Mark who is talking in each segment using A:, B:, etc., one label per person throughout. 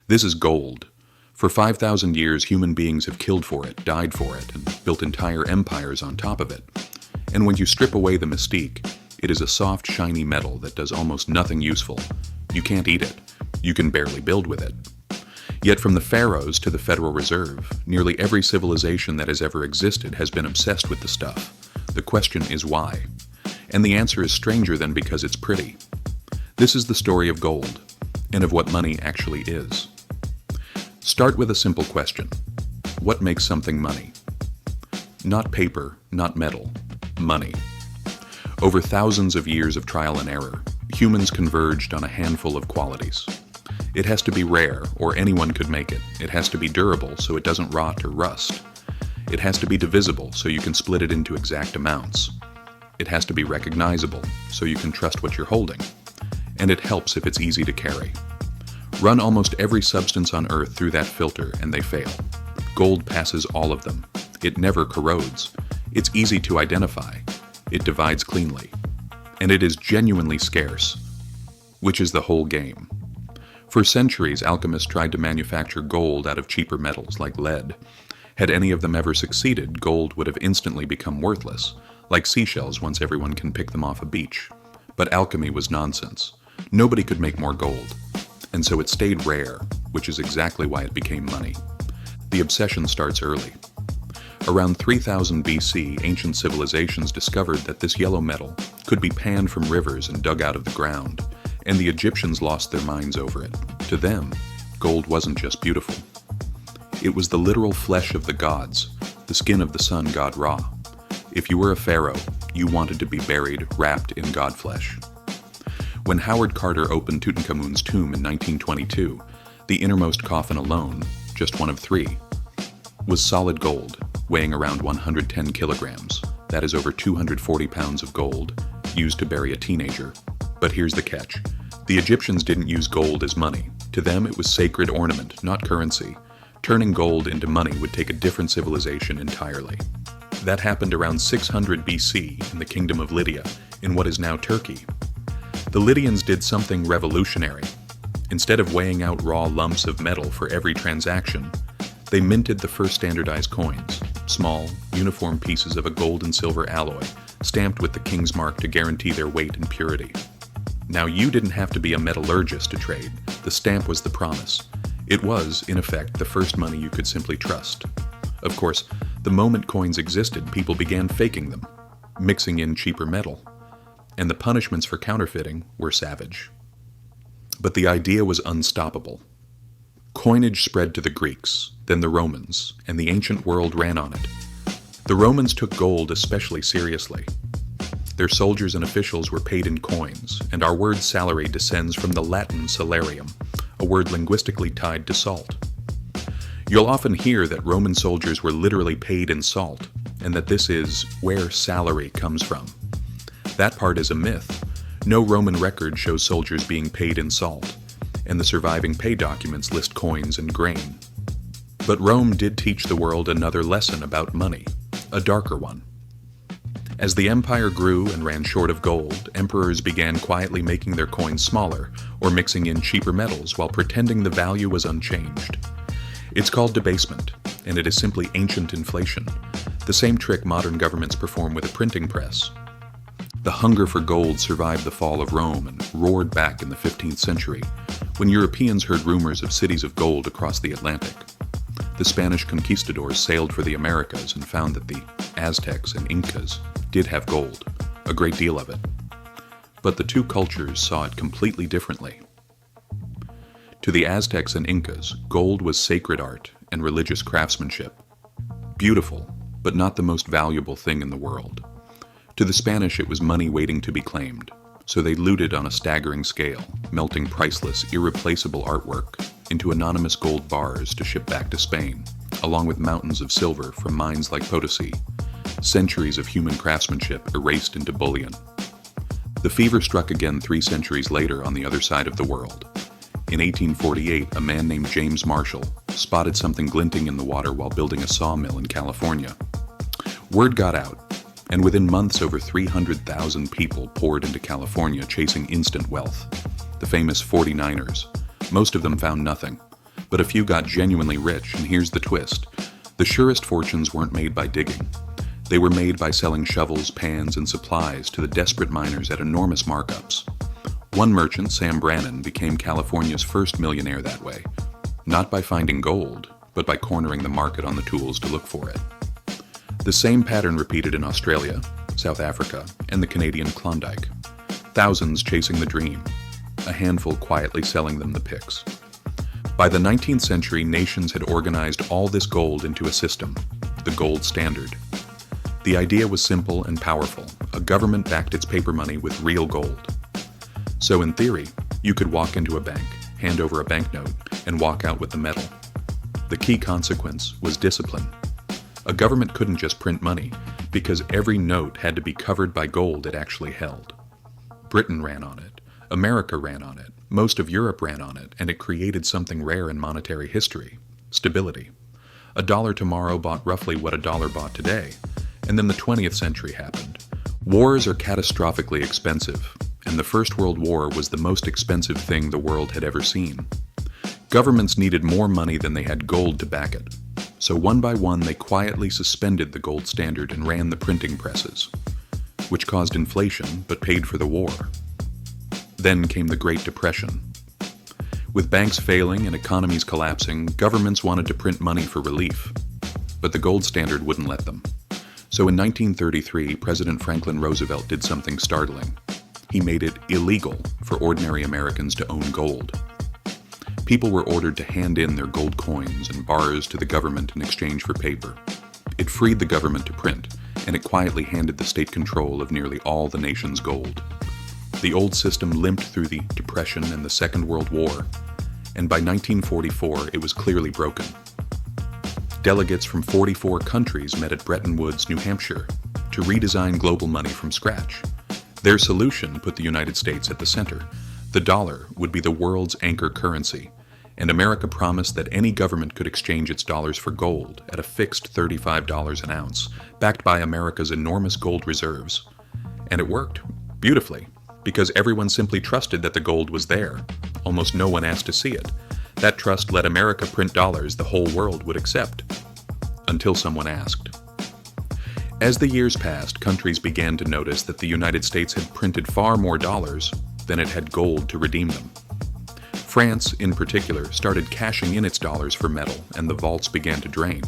A: This is gold. For 5,000 years, human beings have killed for it, died for it, and built entire empires on top of it. And when you strip away the mystique, it is a soft, shiny metal that does almost nothing useful. You can't eat it. You can barely build with it. Yet from the pharaohs to the Federal Reserve, nearly every civilization that has ever existed has been obsessed with the stuff. The question is why? And the answer is stranger than because it's pretty. This is the story of gold, and of what money actually is. Start with a simple question. What makes something money? Not paper, not metal, money. Over thousands of years of trial and error, humans converged on a handful of qualities. It has to be rare, or anyone could make it. It has to be durable, so it doesn't rot or rust. It has to be divisible, so you can split it into exact amounts. It has to be recognizable, so you can trust what you're holding. And it helps if it's easy to carry. Run almost every substance on Earth through that filter, and they fail. Gold passes all of them. It never corrodes. It's easy to identify. It divides cleanly. And it is genuinely scarce, which is the whole game. For centuries, alchemists tried to manufacture gold out of cheaper metals like lead. Had any of them ever succeeded, gold would have instantly become worthless, like seashells once everyone can pick them off a beach. But alchemy was nonsense. Nobody could make more gold. And so it stayed rare, which is exactly why it became money. The obsession starts early. Around 3000 BC, ancient civilizations discovered that this yellow metal could be panned from rivers and dug out of the ground, and the Egyptians lost their minds over it. To them, gold wasn't just beautiful. It was the literal flesh of the gods, the skin of the sun god Ra. If you were a pharaoh, you wanted to be buried, wrapped in god flesh. When Howard Carter opened Tutankhamun's tomb in 1922, the innermost coffin alone, just one of 3, was solid gold, weighing around 110 kilograms. That is over 240 pounds of gold, used to bury a teenager. But here's the catch. The Egyptians didn't use gold as money. To them, it was sacred ornament, not currency. Turning gold into money would take a different civilization entirely. That happened around 600 BC in the kingdom of Lydia, in what is now Turkey. The Lydians did something revolutionary. Instead of weighing out raw lumps of metal for every transaction, they minted the first standardized coins, small, uniform pieces of a gold and silver alloy, stamped with the king's mark to guarantee their weight and purity. Now, you didn't have to be a metallurgist to trade. The stamp was the promise. It was, in effect, the first money you could simply trust. Of course, the moment coins existed, people began faking them, mixing in cheaper metal. And the punishments for counterfeiting were savage. But the idea was unstoppable. Coinage spread to the Greeks, then the Romans, and the ancient world ran on it. The Romans took gold especially seriously. Their soldiers and officials were paid in coins, and our word salary descends from the Latin salarium, a word linguistically tied to salt. You'll often hear that Roman soldiers were literally paid in salt, and that this is where salary comes from. That part is a myth. No Roman record shows soldiers being paid in salt, and the surviving pay documents list coins and grain. But Rome did teach the world another lesson about money, a darker one. As the empire grew and ran short of gold, emperors began quietly making their coins smaller or mixing in cheaper metals while pretending the value was unchanged. It's called debasement, and it is simply ancient inflation, the same trick modern governments perform with a printing press. The hunger for gold survived the fall of Rome and roared back in the 15th century, when Europeans heard rumors of cities of gold across the Atlantic. The Spanish conquistadors sailed for the Americas and found that the Aztecs and Incas did have gold, a great deal of it. But the two cultures saw it completely differently. To the Aztecs and Incas, gold was sacred art and religious craftsmanship. Beautiful, but not the most valuable thing in the world. To the Spanish, it was money waiting to be claimed, so they looted on a staggering scale, melting priceless, irreplaceable artwork into anonymous gold bars to ship back to Spain, along with mountains of silver from mines like Potosi, centuries of human craftsmanship erased into bullion. The fever struck again 3 centuries later on the other side of the world. In 1848, a man named James Marshall spotted something glinting in the water while building a sawmill in California. Word got out, and within months over 300,000 people poured into California chasing instant wealth, the famous 49ers. Most of them found nothing, But a few got genuinely rich, and here's the twist. The surest fortunes weren't made by digging. They were made by selling shovels, pans, and supplies to the desperate miners at enormous markups. One merchant, Sam Brannan, became California's first millionaire that way, not by finding gold, but by cornering the market on the tools to look for it. The same pattern repeated in Australia, South Africa, and the Canadian Klondike. Thousands chasing the dream, a handful quietly selling them the picks. By the 19th century, nations had organized all this gold into a system, the gold standard. The idea was simple and powerful. A government backed its paper money with real gold. So in theory, you could walk into a bank, hand over a banknote, and walk out with the metal. The key consequence was discipline. A government couldn't just print money, because every note had to be covered by gold it actually held. Britain ran on it. America ran on it. Most of Europe ran on it, and it created something rare in monetary history: stability. A dollar tomorrow bought roughly what a dollar bought today, and then the 20th century happened. Wars are catastrophically expensive, and the First World War was the most expensive thing the world had ever seen. Governments needed more money than they had gold to back it, so one by one they quietly suspended the gold standard and ran the printing presses, which caused inflation but paid for the war. Then came the Great Depression. With banks failing and economies collapsing, governments wanted to print money for relief, but the gold standard wouldn't let them. So in 1933, President Franklin Roosevelt did something startling. He made it illegal for ordinary Americans to own gold. People were ordered to hand in their gold coins and bars to the government in exchange for paper. It freed the government to print, and it quietly handed the state control of nearly all the nation's gold. The old system limped through the Depression and the Second World War, and by 1944 it was clearly broken. Delegates from 44 countries met at Bretton Woods, New Hampshire, to redesign global money from scratch. Their solution put the United States at the center. The dollar would be the world's anchor currency, and America promised that any government could exchange its dollars for gold at a fixed $35 an ounce, backed by America's enormous gold reserves. And it worked beautifully, because everyone simply trusted that the gold was there. Almost no one asked to see it. That trust let America print dollars the whole world would accept. Until someone asked. As the years passed, countries began to notice that the United States had printed far more dollars than it had gold to redeem them. France, in particular, started cashing in its dollars for metal, and the vaults began to drain.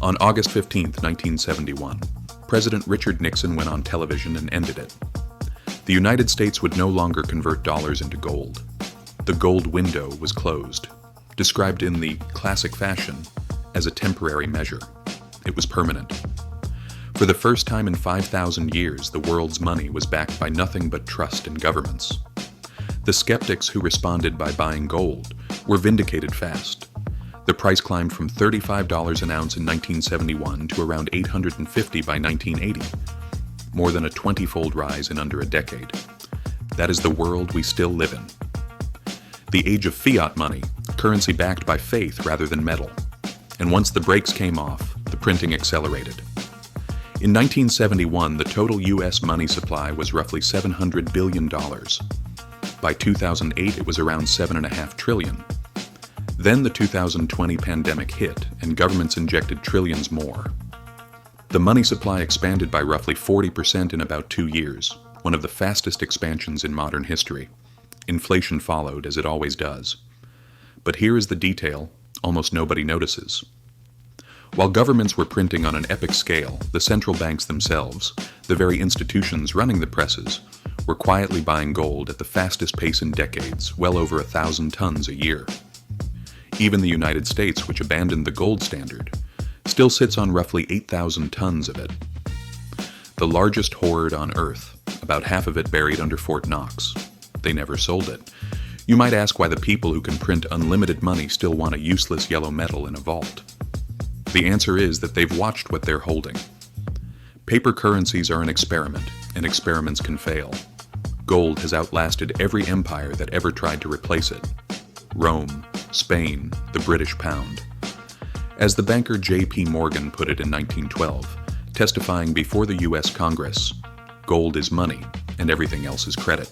A: On August 15, 1971, President Richard Nixon went on television and ended it. The United States would no longer convert dollars into gold. The gold window was closed, described in the classic fashion as a temporary measure. It was permanent. For the first time in 5,000 years, the world's money was backed by nothing but trust in governments. The skeptics who responded by buying gold were vindicated fast. The price climbed from $35 an ounce in 1971 to around $850 by 1980, more than a 20-fold rise in under a decade. That is the world we still live in. The age of fiat money, currency backed by faith rather than metal. And once the brakes came off, the printing accelerated. In 1971, the total U.S. money supply was roughly $700 billion. By 2008, it was around $7.5 trillion. Then the 2020 pandemic hit, and governments injected trillions more. The money supply expanded by roughly 40% in about 2 years, one of the fastest expansions in modern history. Inflation followed, as it always does. But here is the detail almost nobody notices. While governments were printing on an epic scale, the central banks themselves, the very institutions running the presses, were quietly buying gold at the fastest pace in decades, well over 1,000 tons a year. Even the United States, which abandoned the gold standard, still sits on roughly 8,000 tons of it. The largest hoard on Earth, about half of it buried under Fort Knox. They never sold it. You might ask why the people who can print unlimited money still want a useless yellow metal in a vault. The answer is that they've watched what they're holding. Paper currencies are an experiment, and experiments can fail. Gold has outlasted every empire that ever tried to replace it. Rome, Spain, the British pound. As the banker J.P. Morgan put it in 1912, testifying before the U.S. Congress, gold is money and everything else is credit.